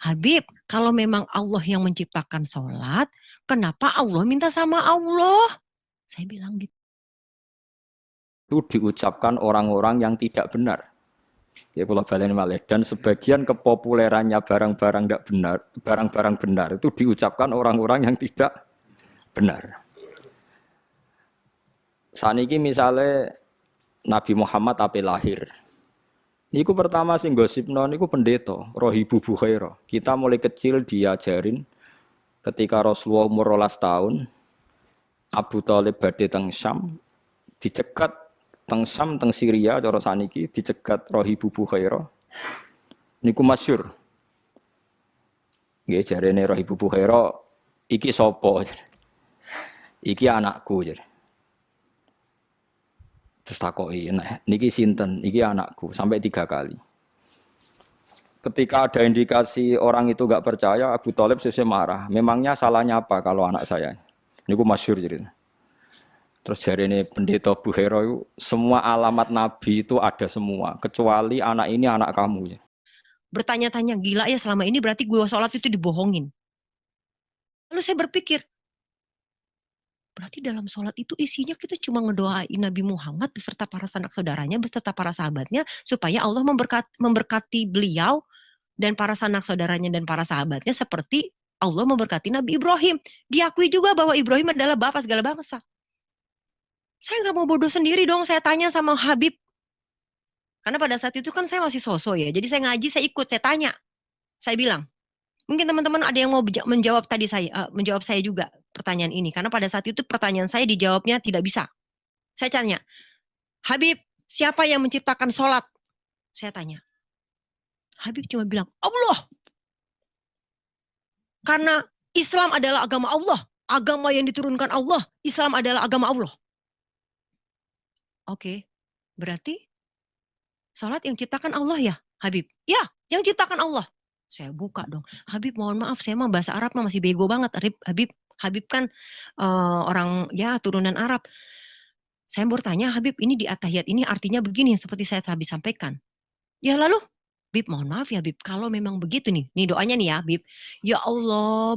Habib, kalau memang Allah yang menciptakan sholat, kenapa Allah minta sama Allah? Saya bilang gitu. Itu diucapkan orang-orang yang tidak benar. Ya kalau balen malih, dan sebagian kepopulerannya barang-barang tidak benar, barang-barang benar itu diucapkan orang-orang yang tidak benar. Saniki misalnya Nabi Muhammad ape lahir. Niku pertama sing gosipno niku pendeta, Rohibu Bukhaira. Kita mulai kecil diajarin ketika Rasulullah umur 12 tahun, Abu Thalib badhe teng Syam, dicegat teng Syam teng Syria cara saniki dicegat Rohibu Bukhaira. Niku masyhur. Nggih jarene Rohibu Bukhaira iki sapa? Iki anakku jar. Terus takoki, nah niki sinten? Iki anakku sampai 3 kali. Ketika ada indikasi orang itu enggak percaya, Abu Thalib sesuk marah. Memangnya salahnya apa kalau anak saya? Niku masyhur cerita. Terus jarene pendeta Bukhaira itu semua alamat nabi itu ada semua, kecuali anak ini anak kamu. Bertanya-tanya, gila ya selama ini berarti gue sholat itu dibohongin. Lalu saya berpikir, berarti dalam sholat itu isinya kita cuma ngedoain Nabi Muhammad beserta para sanak saudaranya, beserta para sahabatnya, supaya Allah memberkati beliau dan para sanak saudaranya dan para sahabatnya seperti Allah memberkati Nabi Ibrahim. Diakui juga bahwa Ibrahim adalah bapak segala bangsa. Saya nggak mau bodoh sendiri dong, saya tanya sama Habib. Karena pada saat itu kan saya masih sosok ya, jadi saya ngaji, saya ikut, saya tanya. Saya bilang, mungkin teman-teman ada yang mau menjawab tadi menjawab saya juga pertanyaan ini. Karena pada saat itu pertanyaan saya dijawabnya tidak bisa. Saya tanya, Habib, siapa yang menciptakan sholat? Saya tanya. Habib cuma bilang, Allah. Karena Islam adalah agama Allah. Agama yang diturunkan Allah. Islam adalah agama Allah. Oke, berarti sholat yang ciptakan Allah ya, Habib? Ya, yang ciptakan Allah. Saya buka dong. Habib mohon maaf, saya mah bahasa Arab mah masih bego banget. Habib kan orang ya turunan Arab. Saya bertanya, Habib ini di at-tahiyat ini artinya begini seperti saya tadi sampaikan. Ya lalu, Habib mohon maaf ya Habib, kalau memang begitu nih doanya nih ya Habib. Ya Allah,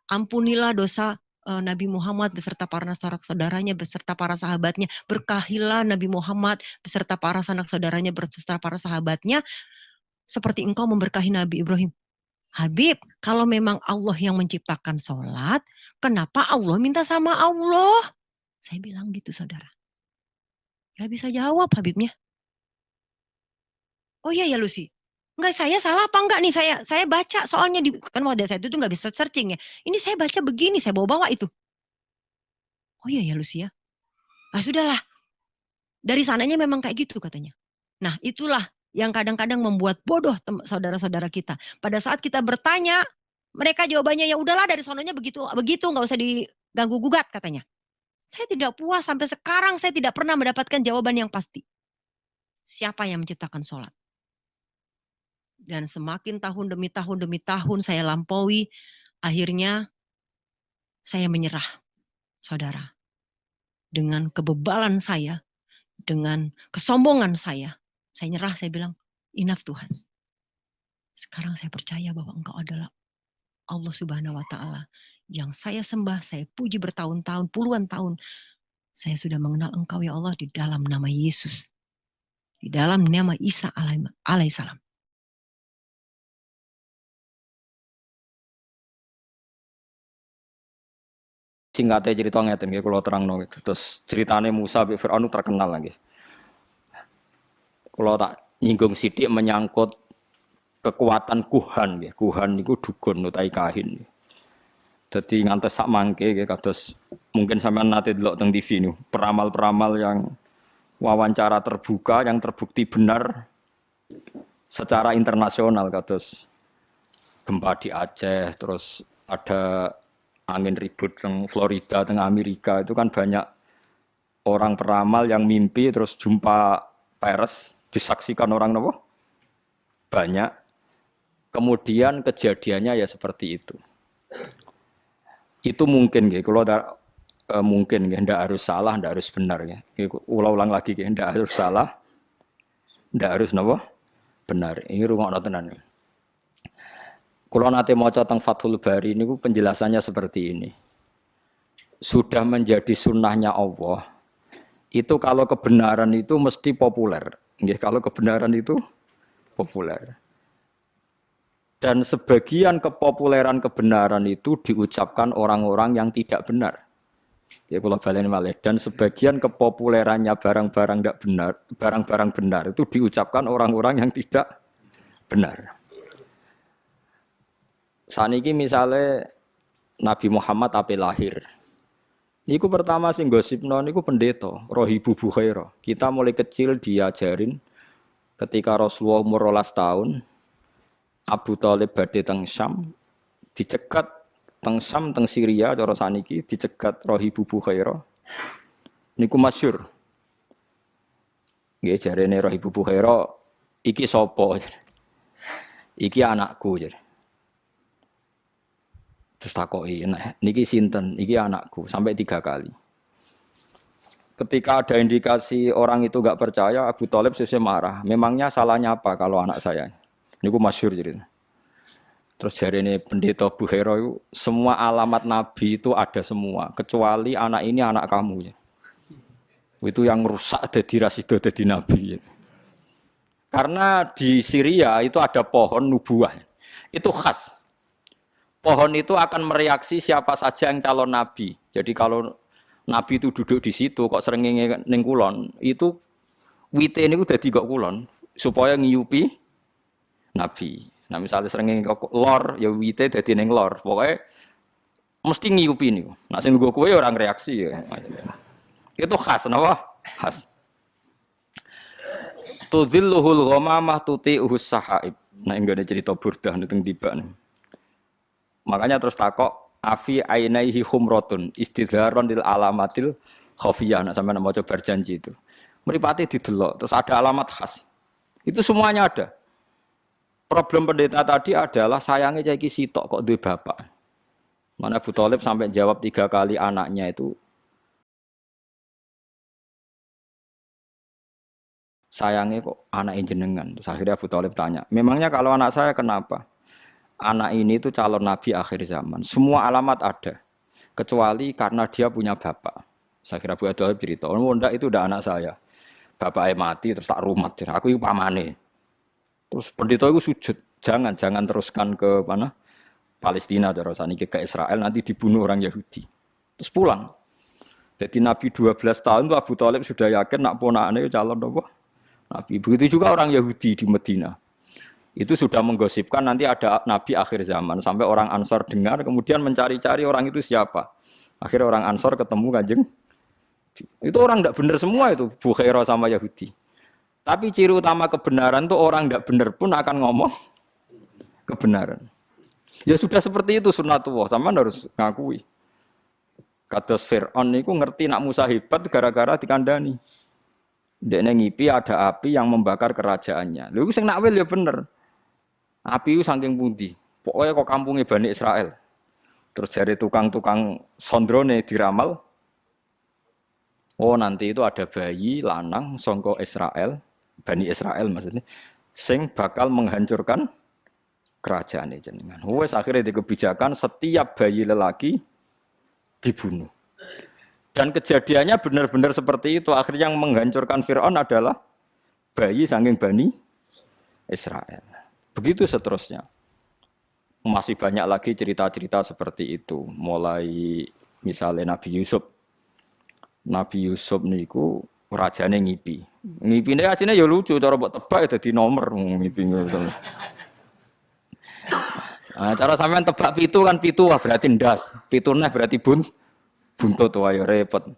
ampunilah dosa Nabi Muhammad beserta para sanak saudaranya, beserta para sahabatnya. Berkahilah Nabi Muhammad beserta para sanak saudaranya, beserta para sahabatnya. Seperti engkau memberkahi Nabi Ibrahim. Habib, kalau memang Allah yang menciptakan sholat, kenapa Allah minta sama Allah? Saya bilang gitu saudara. Gak bisa jawab Habibnya. Oh iya ya Lucy. Enggak, saya salah apa enggak nih? Saya baca soalnya kan pada saat itu nggak bisa searching ya. Ini saya baca begini, saya bawa-bawa itu. Oh iya ya Lucy ya. Ah sudahlah. Dari sananya memang kayak gitu katanya. Nah itulah yang kadang-kadang membuat bodoh saudara-saudara kita. Pada saat kita bertanya, mereka jawabannya ya udahlah dari sononya begitu nggak usah diganggu gugat katanya. Saya tidak puas sampai sekarang saya tidak pernah mendapatkan jawaban yang pasti. Siapa yang menciptakan sholat? Dan semakin tahun demi tahun saya lampaui, akhirnya saya menyerah, saudara. Dengan kebebalan saya, dengan kesombongan saya nyerah, saya bilang, enough Tuhan. Sekarang saya percaya bahwa Engkau adalah Allah Subhanahu wa Ta'ala yang saya sembah, saya puji bertahun-tahun, puluhan tahun. Saya sudah mengenal Engkau ya Allah di dalam nama Yesus, di dalam nama Isa alaihissalam. Singkatnya cerita ngeten nggih kula terangno gitu. Terus ceritane Musa bin Firaun terkenal lagi. Kula tak nyinggung sithik menyangkut kekuatan kuhan nggih. Kuhan niku dukun utawi kahin. Dadi ngantos sak mangke nggih kados mungkin sampean nate delok teng TV niku, peramal-peramal yang wawancara terbuka yang terbukti benar secara internasional kados gempa di Aceh, terus ada angin ribut teng Florida, teng Amerika, itu kan banyak orang peramal yang mimpi terus jumpa peres, disaksikan orang nopo banyak. Kemudian kejadiannya ya seperti itu. Itu mungkin nggih, kalau mungkin nggih, ndak harus salah, ndak harus benar ya. Ulang lagi nggih, ndak harus salah, ndak harus nopo benar. Ini rungokno tenan. Kalau nate maca teng Fathul Bari niku penjelasannya seperti ini. Sudah menjadi sunnahnya Allah. Itu kalau kebenaran itu mesti populer. Nggih, kalau kebenaran itu populer. Dan sebagian kepopuleran kebenaran itu diucapkan orang-orang yang tidak benar. Ya kalau balen malih. Dan sebagian kepopulerannya barang-barang tidak benar, barang-barang benar itu diucapkan orang-orang yang tidak benar. Saniki misalnya Nabi Muhammad ape lahir. Niku pertama sing gosipno niku pendeta, Rohibu Bukhaira. Kita mulai kecil diajarin ketika Rasulullah umur 12 tahun, Abu Thalib badhe teng Syam, dicegat teng Syam teng Syria cara saniki dicegat Rohibu Bukhaira. Niku masyhur. Nggih jarene Rohibu Bukhaira, iki sapa? Iki anakku jadi. Terus takoki, nah, niki sinten? Iki anakku sampai 3 kali. Ketika ada indikasi orang itu enggak percaya, Abu Thalib sesuai marah. Memangnya salahnya apa kalau anak saya? Niku masyhur jadi. Terus jarene pendeta Bukhaira itu semua alamat Nabi itu ada semua, kecuali anak ini anak kamu. Ya. Itu yang rusak dadi rasido dadi Nabi. Ya. Karena di Syria itu ada pohon nubuah. Itu khas. Pohon itu akan mereaksi siapa saja yang calon nabi. Jadi kalau nabi itu duduk di situ kok srengenge ning kulon, itu wite niku dadi kok kulon supaya ngiyupi nabi. Nah misalnya srengenge kok lor ya wite dadi ning lor. Pokoke mesti ngiyupi niku. Nah sing nggo kowe orang reaksi ya. Itu khas napa? Khas. Tudzilluhul ghamamah tuti'uhus sahaib. Nah enggak ada cerita Burdah teng tiba nih. Makanya terus takok afi ainaihi humrotun istidharon lil alamatil khafiyah. Nah sampeyan mau coba berjanji itu. Mripate didelok terus ada alamat khas. Itu semuanya ada. Problem pendeta tadi adalah sayangnya cah iki sitok kok duwe bapak. Mana Abu Thalib sampai jawab 3 kali anaknya itu sayangnya kok anak jenengan. Terus akhirnya Abu Thalib tanya, memangnya kalau anak saya kenapa? Anak ini itu calon nabi akhir zaman. Semua alamat ada. Kecuali karena dia punya bapak. Saya kira Abu Thalib cerita, oh enggak itu udah anak saya. Bapaknya mati terus tak rumat. Aku itu pamane. Terus pendeta itu sujud. Jangan teruskan ke mana? Palestina terus ke Israel nanti dibunuh orang Yahudi. Terus pulang. Jadi Nabi 12 tahun itu Abu Thalib sudah yakin nak ponakane calon apa? Nabi. Begitu juga orang Yahudi di Medina. Itu sudah menggosipkan nanti ada Nabi akhir zaman. Sampai orang Ansor dengar, kemudian mencari-cari orang itu siapa. Akhirnya orang Ansor ketemu Kanjeng. Itu orang tidak benar semua itu, Bukhaira sama Yahudi. Tapi ciri utama kebenaran itu orang tidak benar pun akan ngomong kebenaran. Ya sudah seperti itu sunnatullah, sama harus ngakui. Kados Fir'aun itu ngerti nak Musa hebat gara-gara dikandani. Dekne ngipi ada api yang membakar kerajaannya. Lha iku sing nakwil ya bener. Api itu saking pundi? Pokoknya kok kampungnya Bani Israel. Terus jari tukang-tukang sondrone diramal. Oh nanti itu ada bayi lanang songko Israel, Bani Israel maksudnya, sing bakal menghancurkan kerajaan jenengan. Wes akhirnya di kebijakan setiap bayi lelaki dibunuh. Dan kejadiannya benar-benar seperti itu. Akhirnya yang menghancurkan Fir'aun adalah bayi saking Bani Israel. Begitu seterusnya. Masih banyak lagi cerita-cerita seperti itu. Mulai misalnya Nabi Yusuf. Nabi Yusuf niku rajane ngipi. Ngipine asline ya lucu, cara mbok tebak dadi nomor ngipi. Nah, cara sampean tebak pitu kan pitu wah berarti ndas. Pitune berarti buntut wae repot.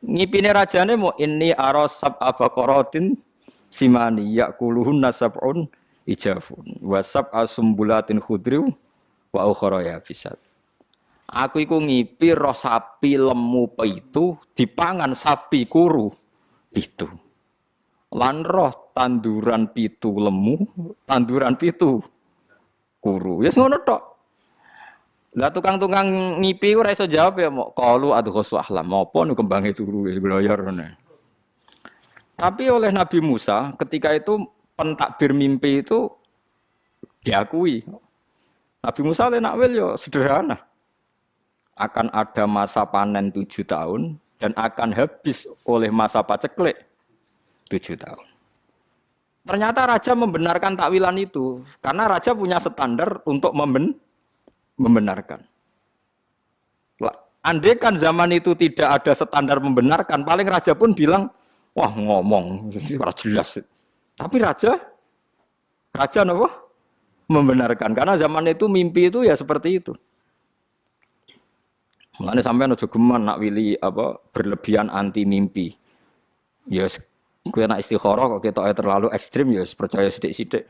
Ngipine rajane mau ini arasab abaqaratin simani yaquluhunna sab'un ijafun wasab asumbulatin khudriu wa ukhra yabisat. Aku iku ngipi roh sapi lemu pitu dipangan sapi kuru pitu. Lan roh tanduran pitu lemu, tanduran pitu kuru. Wis ngono tok. Lah tukang-tukang ngipi ora iso jawab ya mok qalu adghasu ahlam. Apa nu kembange turu wis gloyor ngene. Tapi oleh Nabi Musa ketika itu pentakbir mimpi itu diakui. Nabi Musa nak wil yo sederhana. Akan ada masa panen 7 tahun dan akan habis oleh masa paceklik 7 tahun. Ternyata raja membenarkan takwilan itu karena raja punya standar untuk membenarkan. Andai kan zaman itu tidak ada standar membenarkan, paling raja pun bilang, wah ngomong, jelas. Tapi raja apa? Membenarkan. Karena zaman itu mimpi itu ya seperti itu. Mulane sampean aja geman nak wili apa berlebihan anti mimpi. Ya kowe nak istikharah kok ketoke terlalu ekstrim ya percaya sithik-sithik.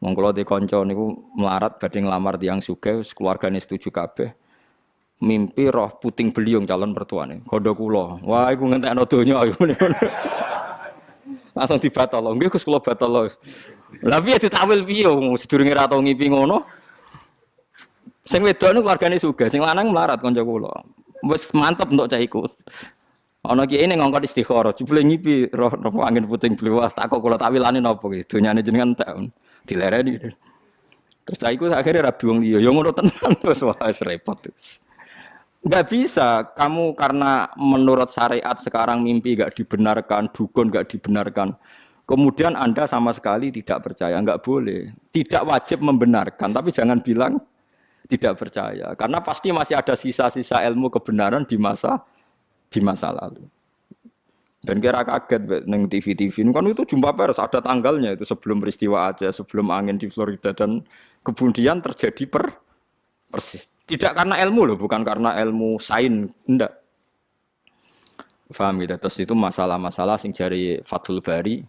Wong kula di kanca niku melarat badhe nglamar tiyang sugih, keluargane setuju kabeh. Mimpi roh puting beliung calon mertuane. Kandha kula. Wah iku ngentekno donya ayo. Langsung dibatal. Nggih Gus kula batal lho. Lah piye ditawil piye wong sedurunge ra tau ngipi ngono. Sing wedok niku keluargane sugih, sing lanang melarat kanca kula. Wis mantep untuk cah iku. Ana kiye ning ngongkon istikharah, jebule ngipi roh angin puting beliung tak kok kula takwilane napa iki? Donyane jenengan tak dilereni. Terus cah iku akhirnya rabi wong liya, ya ngono tenan wis wis repot wis. Enggak bisa kamu karena menurut syariat sekarang mimpi enggak dibenarkan, dukun enggak dibenarkan. Kemudian Anda sama sekali tidak percaya, enggak boleh. Tidak wajib membenarkan, tapi jangan bilang tidak percaya karena pasti masih ada sisa-sisa ilmu kebenaran di masa lalu. Dan kira kaget neng TV kan itu jumpa pers ada tanggalnya itu sebelum peristiwa Aceh, sebelum angin di Florida dan kemudian terjadi persis. Tidak karena ilmu loh, bukan karena ilmu sains, enggak. Paham gitu. Terus itu masalah-masalah sing jari Fathul Bari.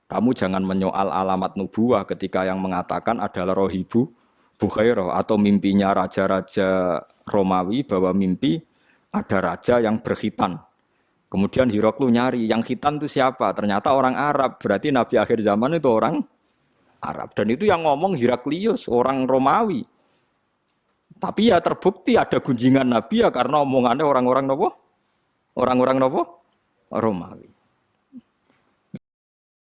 Kamu jangan menyoal alamat nubuwah ketika yang mengatakan adalah rohibu Bukhairah atau mimpinya raja-raja Romawi bahwa mimpi ada raja yang berkhitan. Kemudian Hiroklu nyari yang khitan itu siapa? Ternyata orang Arab. Berarti Nabi akhir zaman itu orang Arab. Dan itu yang ngomong Heraklius, orang Romawi. Tapi ya terbukti ada gunjingan Nabi ya karena omongannya orang-orang nopo? Orang-orang nopo? Romawi.